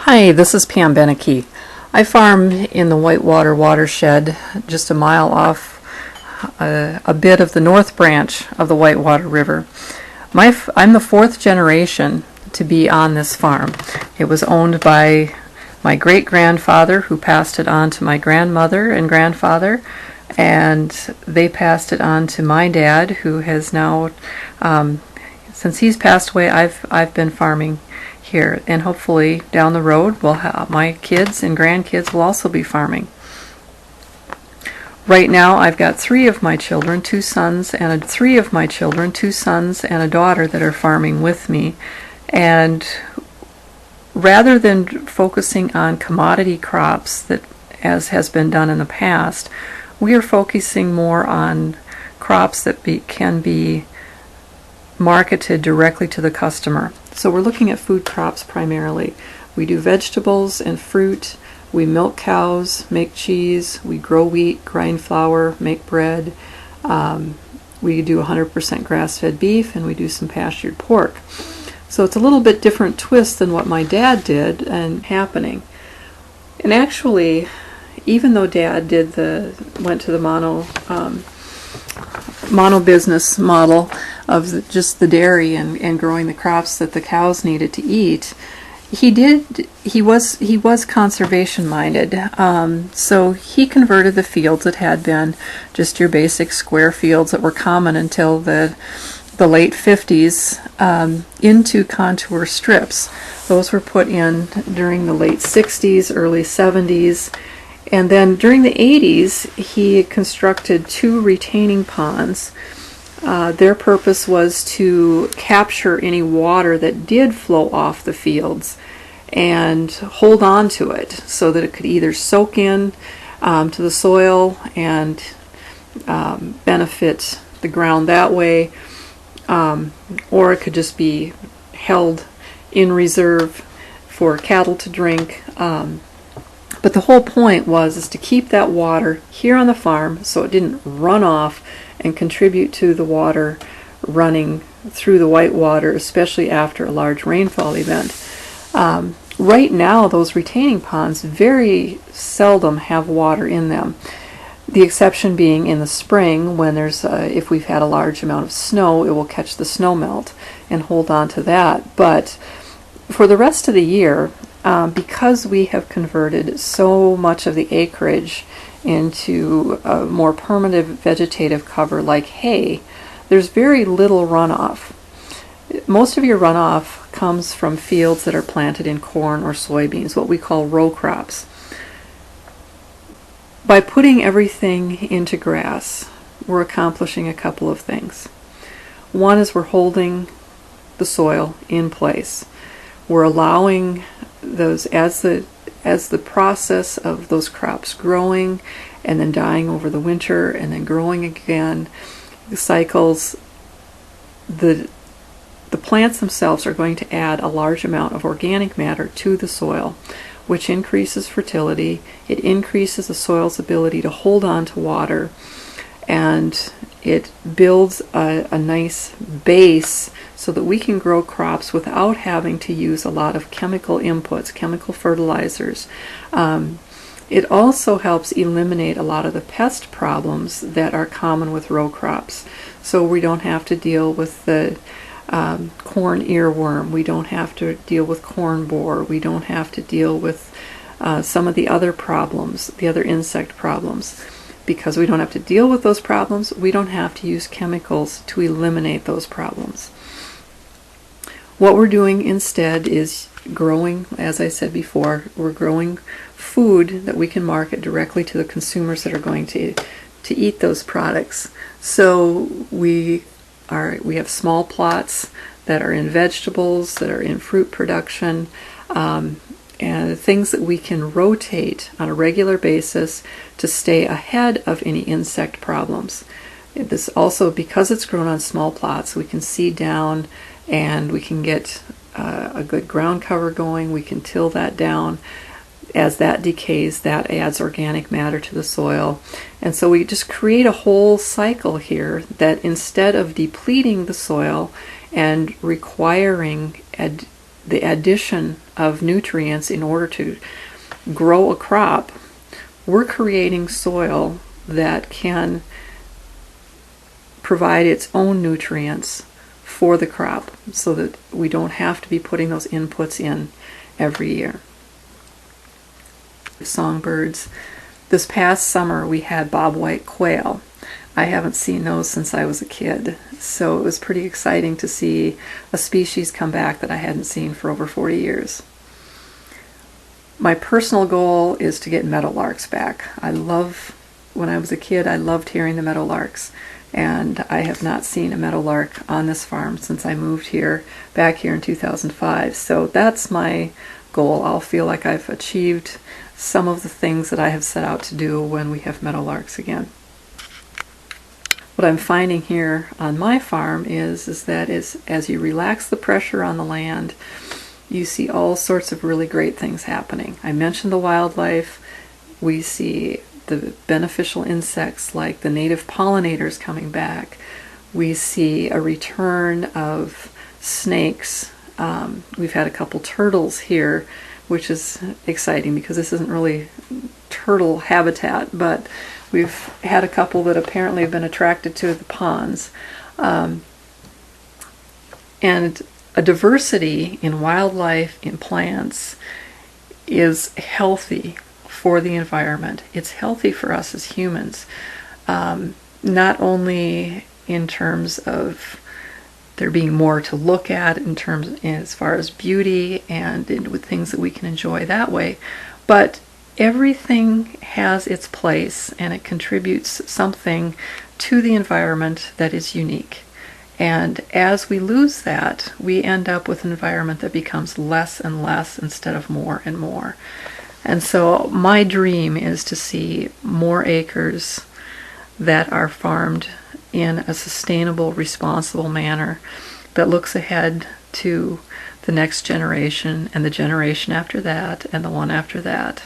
Hi, this is Pam Beneke. I farm in the Whitewater Watershed, just a mile off a bit of the north branch of the Whitewater River. I'm the fourth generation to be on this farm. It was owned by my great-grandfather, who passed it on to my grandmother and grandfather, and they passed it on to my dad, who has now, since he's passed away, I've been farming here, and hopefully down the road my kids and grandkids will also be farming. Right now I've got three of my children, two sons and a daughter that are farming with me, and rather than focusing on commodity crops that as has been done in the past, we are focusing more on crops that can be marketed directly to the customer. So we're looking at food crops primarily. We do vegetables and fruit. We milk cows, make cheese. We grow wheat, grind flour, make bread. We do 100% grass-fed beef, and we do some pastured pork. So it's a little bit different twist than what my dad did and happening. And actually, even though Dad went to the mono business model of just the dairy and growing the crops that the cows needed to eat, he was conservation minded. So he converted the fields that had been just your basic square fields that were common until the late 50s into contour strips. Those were put in during the late 60s, early 70s. And then during the 80s, he constructed two retaining ponds. Their purpose was to capture any water that did flow off the fields and hold on to it so that it could either soak in to the soil and benefit the ground that way, or it could just be held in reserve for cattle to drink. But the whole point was to keep that water here on the farm so it didn't run off and contribute to the water running through the Whitewater, especially after a large rainfall event. Right now, those retaining ponds very seldom have water in them. The exception being in the spring, when if we've had a large amount of snow, it will catch the snow melt and hold on to that. But for the rest of the year, because we have converted so much of the acreage into a more permanent vegetative cover like hay, there's very little runoff. Most of your runoff comes from fields that are planted in corn or soybeans, what we call row crops. By putting everything into grass, we're accomplishing a couple of things. One is we're holding the soil in place. We're allowing those, as the process of those crops growing and then dying over the winter and then growing again, the cycles, the plants themselves are going to add a large amount of organic matter to the soil, which increases fertility. It increases the soil's ability to hold on to water, and it builds a nice base so that we can grow crops without having to use a lot of chemical inputs, chemical fertilizers. It also helps eliminate a lot of the pest problems that are common with row crops. So we don't have to deal with the corn earworm, we don't have to deal with corn borer, we don't have to deal with some of the other problems, the other insect problems. Because we don't have to deal with those problems, we don't have to use chemicals to eliminate those problems. What we're doing instead is growing, as I said before, we're growing food that we can market directly to the consumers that are going to eat those products. So we have small plots that are in vegetables, that are in fruit production, and things that we can rotate on a regular basis to stay ahead of any insect problems. This also, because it's grown on small plots, we can seed down and we can get a good ground cover going. We can till that down. As that decays, that adds organic matter to the soil. And so we just create a whole cycle here that instead of depleting the soil and requiring the addition of nutrients in order to grow a crop, we're creating soil that can provide its own nutrients for the crop so that we don't have to be putting those inputs in every year. Songbirds. This past summer we had bobwhite quail. I haven't seen those since I was a kid, so it was pretty exciting to see a species come back that I hadn't seen for over 40 years. My personal goal is to get meadowlarks back. When I was a kid, I loved hearing the meadowlarks, and I have not seen a meadowlark on this farm since I moved back here in 2005. So that's my goal. I'll feel like I've achieved some of the things that I have set out to do when we have meadowlarks again. What I'm finding here on my farm is that as you relax the pressure on the land, you see all sorts of really great things happening. I mentioned the wildlife. We see the beneficial insects like the native pollinators coming back. We see a return of snakes. We've had a couple turtles here, which is exciting because this isn't really turtle habitat, but we've had a couple that apparently have been attracted to the ponds. And a diversity in wildlife, in plants, is healthy for the environment. It's healthy for us as humans, not only in terms of there being more to look at as far as beauty and with things that we can enjoy that way, but everything has its place and it contributes something to the environment that is unique. And as we lose that, we end up with an environment that becomes less and less instead of more and more. And so my dream is to see more acres that are farmed in a sustainable, responsible manner that looks ahead to the next generation and the generation after that and the one after that.